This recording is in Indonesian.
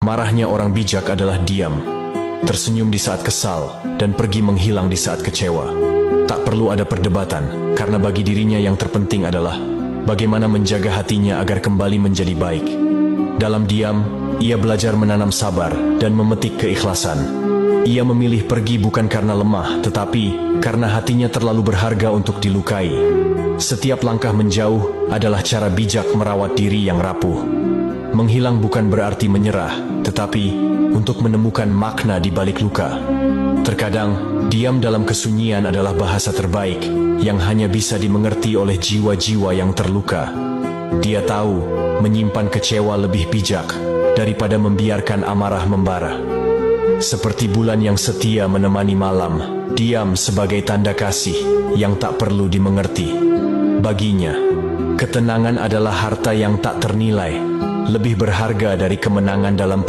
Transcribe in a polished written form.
Marahnya orang bijak adalah diam, tersenyum di saat kesal, dan pergi menghilang di saat kecewa. Tak perlu ada perdebatan, karena bagi dirinya yang terpenting adalah bagaimana menjaga hatinya agar kembali menjadi baik. Dalam diam, ia belajar menanam sabar dan memetik keikhlasan. Ia memilih pergi bukan karena lemah, tetapi karena hatinya terlalu berharga untuk dilukai. Setiap langkah menjauh adalah cara bijak merawat diri yang rapuh. Menghilang bukan berarti menyerah, tetapi untuk menemukan makna di balik luka. Terkadang, diam dalam kesunyian adalah bahasa terbaik yang hanya bisa dimengerti oleh jiwa-jiwa yang terluka. Dia tahu menyimpan kecewa lebih bijak daripada membiarkan amarah membara. Seperti bulan yang setia menemani malam, diam sebagai tanda kasih yang tak perlu dimengerti. Baginya, ketenangan adalah harta yang tak ternilai, lebih berharga dari kemenangan dalam